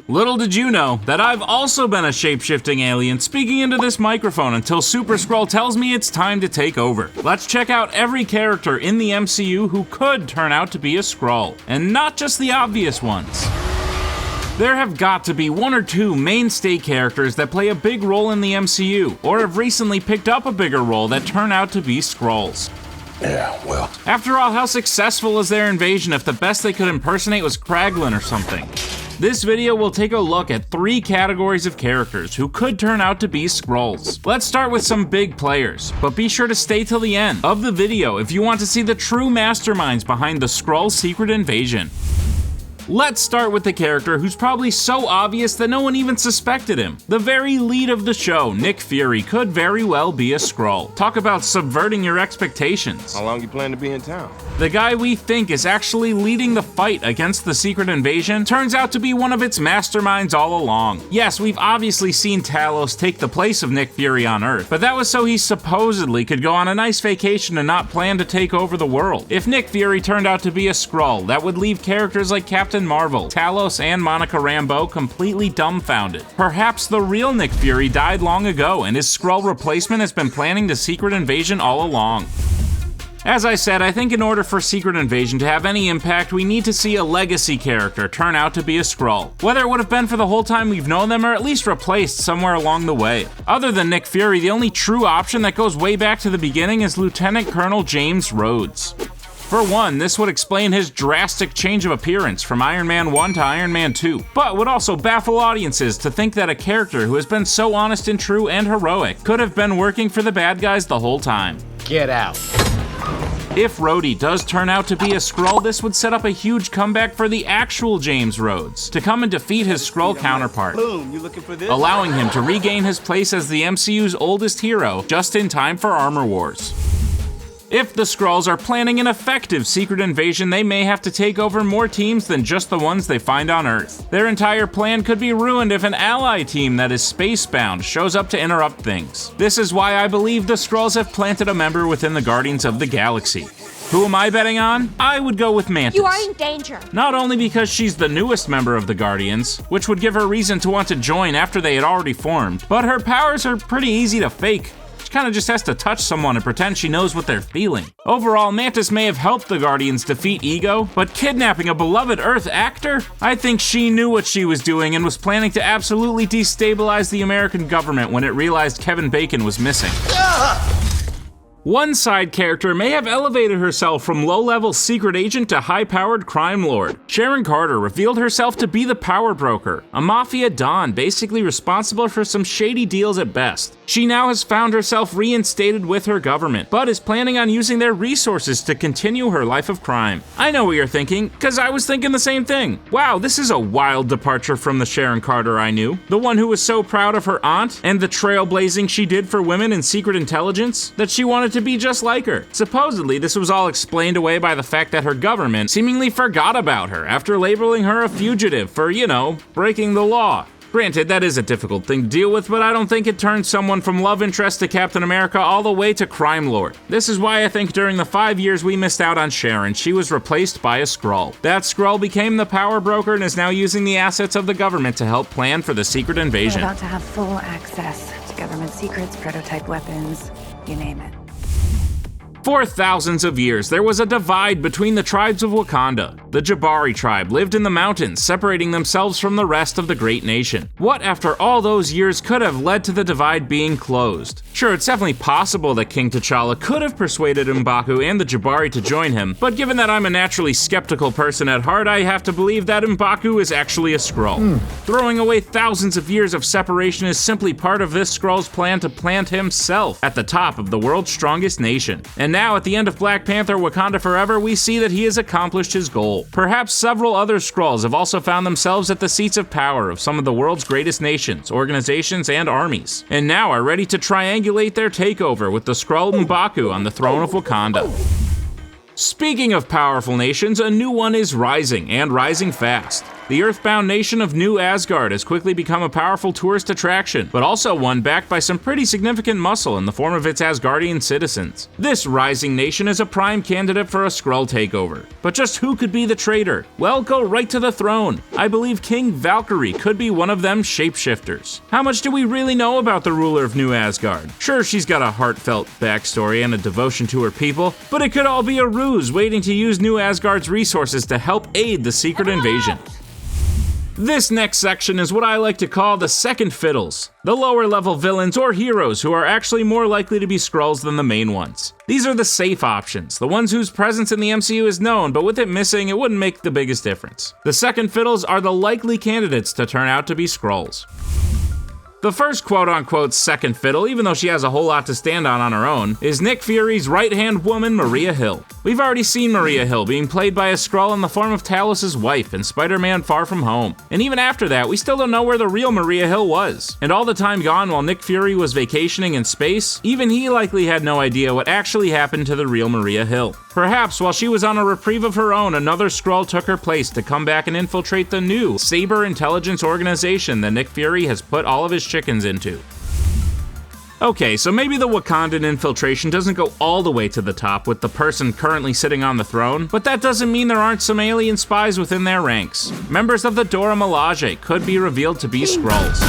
Little did you know that I've also been a shape-shifting alien speaking into this microphone until Super Skrull tells me it's time to take over. Let's check out every character in the MCU who could turn out to be a Skrull, and not just the obvious ones. There have got to be one or two mainstay characters that play a big role in the MCU, or have recently picked up a bigger role that turn out to be Skrulls. Yeah, well. After all, how successful is their invasion if the best they could impersonate was Kraglin or something? This video will take a look at 3 categories of characters who could turn out to be Skrulls. Let's start with some big players, but be sure to stay till the end of the video if you want to see the true masterminds behind the Skrull secret invasion. Let's start with the character who's probably so obvious that no one even suspected him. The very lead of the show, Nick Fury, could very well be a Skrull. Talk about subverting your expectations. How long you plan to be in town? The guy we think is actually leading the fight against the secret invasion turns out to be one of its masterminds all along. Yes, we've obviously seen Talos take the place of Nick Fury on Earth, but that was so he supposedly could go on a nice vacation and not plan to take over the world. If Nick Fury turned out to be a Skrull, that would leave characters like Captain Marvel, Talos, and Monica Rambeau completely dumbfounded. Perhaps the real Nick Fury died long ago and his Skrull replacement has been planning the secret invasion all along. As I said, I think in order for Secret Invasion to have any impact, we need to see a legacy character turn out to be a Skrull. Whether it would have been for the whole time we've known them or at least replaced somewhere along the way. Other than Nick Fury, the only true option that goes way back to the beginning is Lieutenant Colonel James Rhodes. For one, this would explain his drastic change of appearance from Iron Man 1 to Iron Man 2, but would also baffle audiences to think that a character who has been so honest and true and heroic could have been working for the bad guys the whole time. Get out. If Rhodey does turn out to be a Skrull, this would set up a huge comeback for the actual James Rhodes to come and defeat his Skrull counterpart, Boom, you looking for this? allowing him to regain his place as the MCU's oldest hero just in time for Armor Wars. If the Skrulls are planning an effective secret invasion, they may have to take over more teams than just the ones they find on Earth. Their entire plan could be ruined if an ally team that is spacebound shows up to interrupt things. This is why I believe the Skrulls have planted a member within the Guardians of the Galaxy. Who am I betting on? I would go with Mantis. You are in danger. Not only because she's the newest member of the Guardians, which would give her reason to want to join after they had already formed, but her powers are pretty easy to fake. She kinda just has to touch someone and pretend she knows what they're feeling. Overall, Mantis may have helped the Guardians defeat Ego, but kidnapping a beloved Earth actor? I think she knew what she was doing and was planning to absolutely destabilize the American government when it realized Kevin Bacon was missing. One side character may have elevated herself from low-level secret agent to high-powered crime lord. Sharon Carter revealed herself to be the power broker, a mafia don basically responsible for some shady deals at best. She now has found herself reinstated with her government, but is planning on using their resources to continue her life of crime. I know what you're thinking, cause I was thinking the same thing. Wow, this is a wild departure from the Sharon Carter I knew. The one who was so proud of her aunt and the trailblazing she did for women in secret intelligence that she wanted to be just like her. Supposedly, this was all explained away by the fact that her government seemingly forgot about her after labeling her a fugitive for, breaking the law. Granted, that is a difficult thing to deal with, but I don't think it turns someone from love interest to Captain America all the way to crime lord. This is why I think during the 5 years we missed out on Sharon, she was replaced by a Skrull. That Skrull became the power broker and is now using the assets of the government to help plan for the secret invasion. We're about to have full access to government secrets, prototype weapons, you name it. For thousands of years, there was a divide between the tribes of Wakanda. The Jabari tribe lived in the mountains, separating themselves from the rest of the great nation. What, after all those years, could have led to the divide being closed? Sure, it's definitely possible that King T'Challa could have persuaded M'Baku and the Jabari to join him, but given that I'm a naturally skeptical person at heart, I have to believe that M'Baku is actually a Skrull. Throwing away thousands of years of separation is simply part of this Skrull's plan to plant himself at the top of the world's strongest nation. And now, at the end of Black Panther: Wakanda Forever, we see that he has accomplished his goal. Perhaps several other Skrulls have also found themselves at the seats of power of some of the world's greatest nations, organizations, and armies, and now are ready to triangulate their takeover with the Skrull M'Baku on the throne of Wakanda. Speaking of powerful nations, a new one is rising, and rising fast. The earthbound nation of New Asgard has quickly become a powerful tourist attraction, but also one backed by some pretty significant muscle in the form of its Asgardian citizens. This rising nation is a prime candidate for a Skrull takeover. But just who could be the traitor? Well, go right to the throne. I believe King Valkyrie could be one of them shapeshifters. How much do we really know about the ruler of New Asgard? Sure, she's got a heartfelt backstory and a devotion to her people, but it could all be a ruse waiting to use New Asgard's resources to help aid the secret invasion. This next section is what I like to call the second Fiddles, the lower level villains or heroes who are actually more likely to be Skrulls than the main ones. These are the safe options, the ones whose presence in the MCU is known, but with it missing, it wouldn't make the biggest difference. The second Fiddles are the likely candidates to turn out to be Skrulls. The first quote-unquote second fiddle, even though she has a whole lot to stand on her own, is Nick Fury's right-hand woman, Maria Hill. We've already seen Maria Hill being played by a Skrull in the form of Talos' wife in Spider-Man Far From Home. And even after that, we still don't know where the real Maria Hill was. And all the time gone while Nick Fury was vacationing in space, even he likely had no idea what actually happened to the real Maria Hill. Perhaps while she was on a reprieve of her own, another Skrull took her place to come back and infiltrate the new Saber intelligence organization that Nick Fury has put all of his chickens into. Okay, so maybe the Wakandan infiltration doesn't go all the way to the top with the person currently sitting on the throne, but that doesn't mean there aren't some alien spies within their ranks. Members of the Dora Milaje could be revealed to be Skrulls.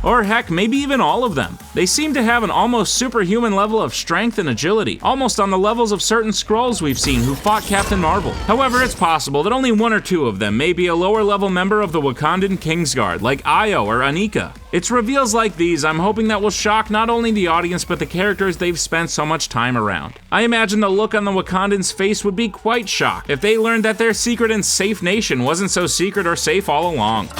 Or heck, maybe even all of them. They seem to have an almost superhuman level of strength and agility, almost on the levels of certain Skrulls we've seen who fought Captain Marvel. However, it's possible that only one or two of them may be a lower level member of the Wakandan Kingsguard, like Io or Anika. It's reveals like these I'm hoping that will shock not only the audience but the characters they've spent so much time around. I imagine the look on the Wakandan's face would be quite shocked if they learned that their secret and safe nation wasn't so secret or safe all along.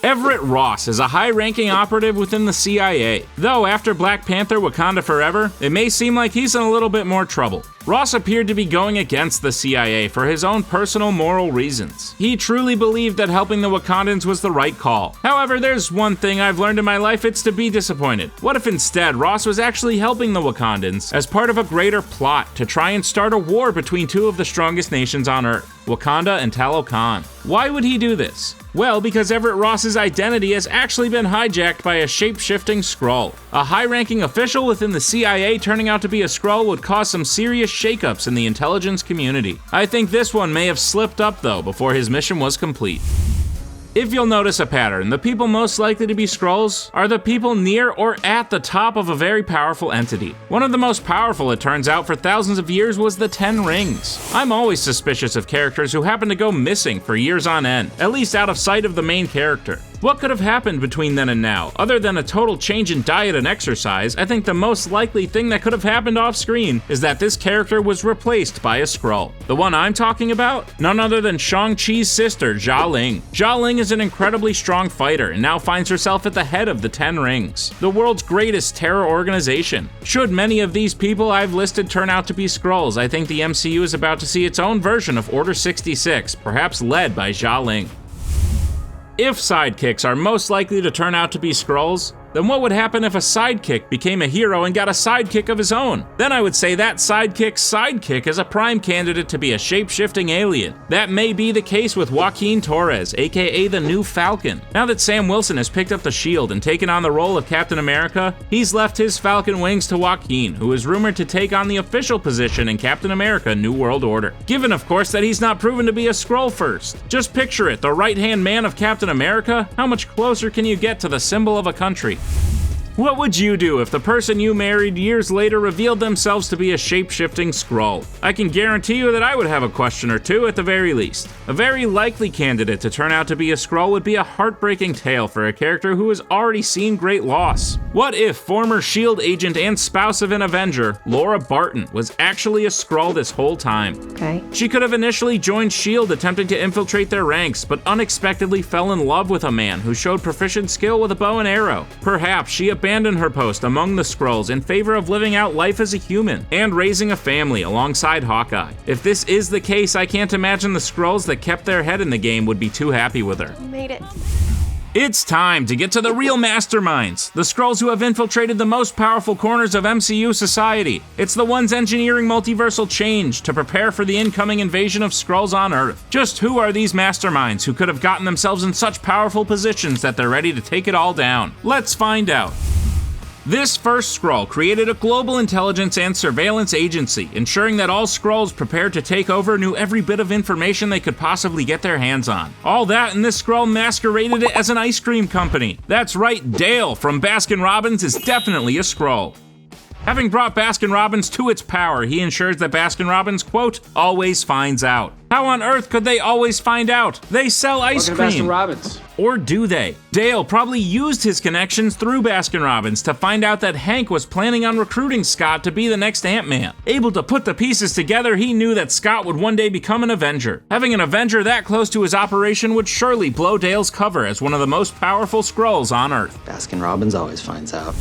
Everett Ross is a high-ranking operative within the CIA. Though after Black Panther Wakanda Forever, it may seem like he's in a little bit more trouble. Ross appeared to be going against the CIA for his own personal moral reasons. He truly believed that helping the Wakandans was the right call. However, there's one thing I've learned in my life, it's to be disappointed. What if instead Ross was actually helping the Wakandans as part of a greater plot to try and start a war between two of the strongest nations on Earth, Wakanda and Talokan? Why would he do this? Well, because Everett Ross's identity has actually been hijacked by a shape-shifting Skrull. A high-ranking official within the CIA turning out to be a Skrull would cause some serious shakeups in the intelligence community. I think this one may have slipped up though before his mission was complete. If you'll notice a pattern, the people most likely to be Skrulls are the people near or at the top of a very powerful entity. One of the most powerful, it turns out, for thousands of years was the Ten Rings. I'm always suspicious of characters who happen to go missing for years on end, at least out of sight of the main character. What could have happened between then and now? Other than a total change in diet and exercise, I think the most likely thing that could have happened off screen is that this character was replaced by a Skrull. The one I'm talking about? None other than Shang-Chi's sister, Xialing. Xialing is an incredibly strong fighter and now finds herself at the head of the Ten Rings, the world's greatest terror organization. Should many of these people I've listed turn out to be Skrulls, I think the MCU is about to see its own version of Order 66, perhaps led by Xialing. If sidekicks are most likely to turn out to be Skrulls, then what would happen if a sidekick became a hero and got a sidekick of his own? Then I would say that sidekick's sidekick is a prime candidate to be a shape-shifting alien. That may be the case with Joaquin Torres, aka the new Falcon. Now that Sam Wilson has picked up the shield and taken on the role of Captain America, he's left his Falcon wings to Joaquin, who is rumored to take on the official position in Captain America New World Order. Given, of course, that he's not proven to be a Skrull first. Just picture it, the right-hand man of Captain America? How much closer can you get to the symbol of a country? What would you do if the person you married years later revealed themselves to be a shape-shifting Skrull? I can guarantee you that I would have a question or two at the very least. A very likely candidate to turn out to be a Skrull would be a heartbreaking tale for a character who has already seen great loss. What if former S.H.I.E.L.D. agent and spouse of an Avenger, Laura Barton, was actually a Skrull this whole time? Okay. She could have initially joined S.H.I.E.L.D. attempting to infiltrate their ranks, but unexpectedly fell in love with a man who showed proficient skill with a bow and arrow. Perhaps she abandoned her post among the Skrulls in favor of living out life as a human and raising a family alongside Hawkeye. If this is the case, I can't imagine the Skrulls that kept their head in the game would be too happy with her. You made it. It's time to get to the real masterminds, the Skrulls who have infiltrated the most powerful corners of MCU society. It's the ones engineering multiversal change to prepare for the incoming invasion of Skrulls on Earth. Just who are these masterminds who could have gotten themselves in such powerful positions that they're ready to take it all down? Let's find out. This first Skrull created a global intelligence and surveillance agency, ensuring that all Skrulls prepared to take over knew every bit of information they could possibly get their hands on. All that, and this Skrull masqueraded it as an ice cream company. That's right, Dale from Baskin Robbins is definitely a Skrull. Having brought Baskin Robbins to its power, he ensures that Baskin Robbins, quote, always finds out. How on earth could they always find out? They sell ice cream. Baskin Robbins. Or do they? Dale probably used his connections through Baskin Robbins to find out that Hank was planning on recruiting Scott to be the next Ant-Man. Able to put the pieces together, he knew that Scott would one day become an Avenger. Having an Avenger that close to his operation would surely blow Dale's cover as one of the most powerful Skrulls on Earth. Baskin Robbins always finds out.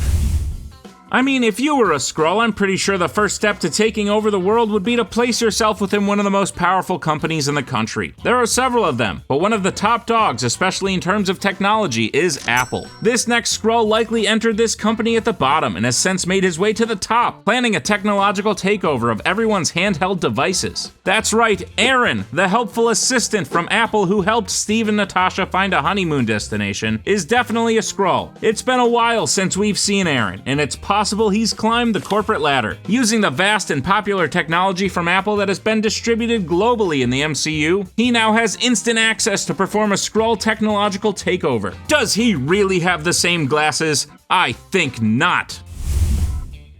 I mean, if you were a Skrull, I'm pretty sure the first step to taking over the world would be to place yourself within one of the most powerful companies in the country. There are several of them, but one of the top dogs, especially in terms of technology, is Apple. This next Skrull likely entered this company at the bottom and has since made his way to the top, planning a technological takeover of everyone's handheld devices. That's right, Aaron, the helpful assistant from Apple who helped Steve and Natasha find a honeymoon destination, is definitely a Skrull. It's been a while since we've seen Aaron, and it's possible he's climbed the corporate ladder. Using the vast and popular technology from Apple that has been distributed globally in the MCU, he now has instant access to perform a Skrull technological takeover. Does he really have the same glasses? I think not.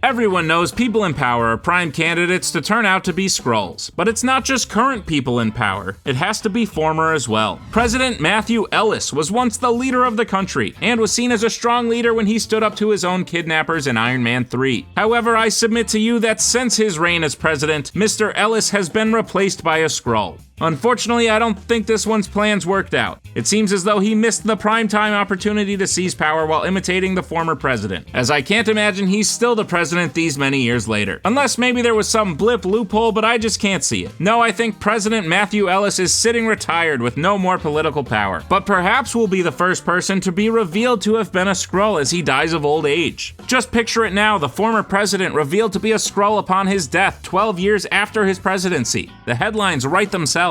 Everyone knows people in power are prime candidates to turn out to be Skrulls, but it's not just current people in power, it has to be former as well. President Matthew Ellis was once the leader of the country, and was seen as a strong leader when he stood up to his own kidnappers in Iron Man 3. However, I submit to you that since his reign as president, Mr. Ellis has been replaced by a Skrull. Unfortunately, I don't think this one's plans worked out. It seems as though he missed the primetime opportunity to seize power while imitating the former president, as I can't imagine he's still the president these many years later. Unless maybe there was some blip loophole, but I just can't see it. No, I think President Matthew Ellis is sitting retired with no more political power, but perhaps will be the first person to be revealed to have been a Skrull as he dies of old age. Just picture it now, the former president revealed to be a Skrull upon his death 12 years after his presidency. The headlines write themselves.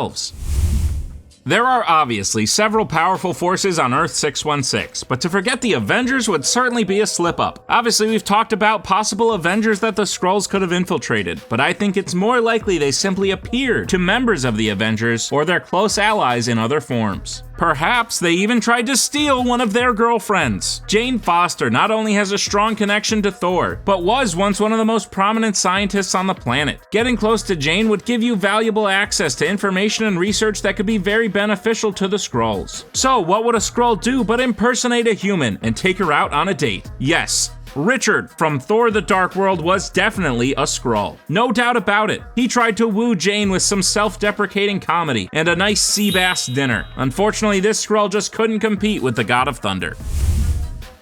There are obviously several powerful forces on Earth 616, but to forget the Avengers would certainly be a slip-up. Obviously, we've talked about possible Avengers that the Skrulls could have infiltrated, but I think it's more likely they simply appeared to members of the Avengers or their close allies in other forms. Perhaps they even tried to steal one of their girlfriends. Jane Foster not only has a strong connection to Thor, but was once one of the most prominent scientists on the planet. Getting close to Jane would give you valuable access to information and research that could be very beneficial to the Skrulls. So what would a Skrull do but impersonate a human and take her out on a date? Yes. Richard from Thor: The Dark World was definitely a Skrull. No doubt about it. He tried to woo Jane with some self-deprecating comedy and a nice sea bass dinner. Unfortunately, this Skrull just couldn't compete with the God of Thunder.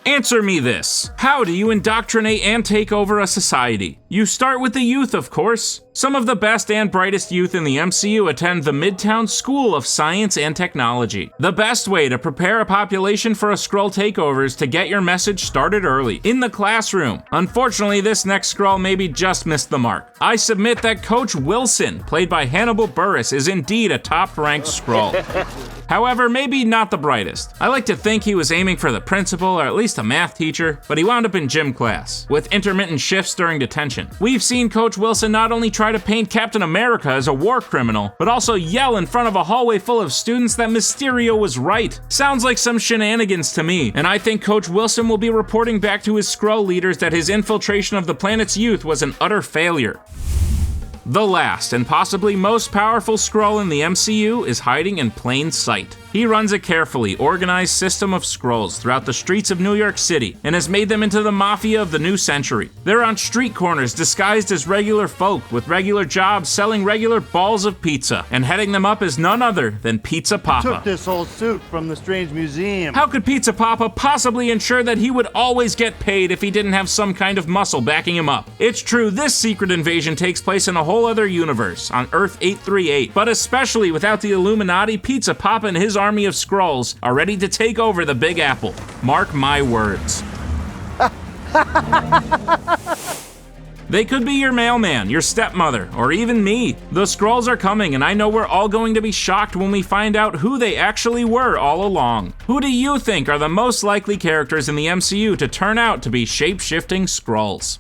Answer me this. How do you indoctrinate and take over a society? You start with the youth, of course. Some of the best and brightest youth in the MCU attend the Midtown School of Science and Technology. The best way to prepare a population for a Skrull takeover is to get your message started early, in the classroom. Unfortunately, this next Skrull maybe just missed the mark. I submit that Coach Wilson, played by Hannibal Buress, is indeed a top-ranked Skrull. However, maybe not the brightest. I like to think he was aiming for the principal or at least a math teacher, but he wound up in gym class, with intermittent shifts during detention. We've seen Coach Wilson not only try to paint Captain America as a war criminal, but also yell in front of a hallway full of students that Mysterio was right. Sounds like some shenanigans to me, and I think Coach Wilson will be reporting back to his Skrull leaders that his infiltration of the planet's youth was an utter failure. The last and possibly most powerful Skrull in the MCU is hiding in plain sight. He runs a carefully organized system of Skrulls throughout the streets of New York City and has made them into the mafia of the new century. They're on street corners disguised as regular folk with regular jobs selling regular balls of pizza, and heading them up is none other than Pizza Poppa. Took this old suit from the Strange Museum. How could Pizza Poppa possibly ensure that he would always get paid if he didn't have some kind of muscle backing him up? It's true, this secret invasion takes place in a whole other universe, on Earth 838, but especially without the Illuminati, Pizza Poppa and his army of Skrulls are ready to take over the Big Apple. Mark my words. They could be your mailman, your stepmother, or even me. The Skrulls are coming, and I know we're all going to be shocked when we find out who they actually were all along. Who do you think are the most likely characters in the MCU to turn out to be shape-shifting Skrulls?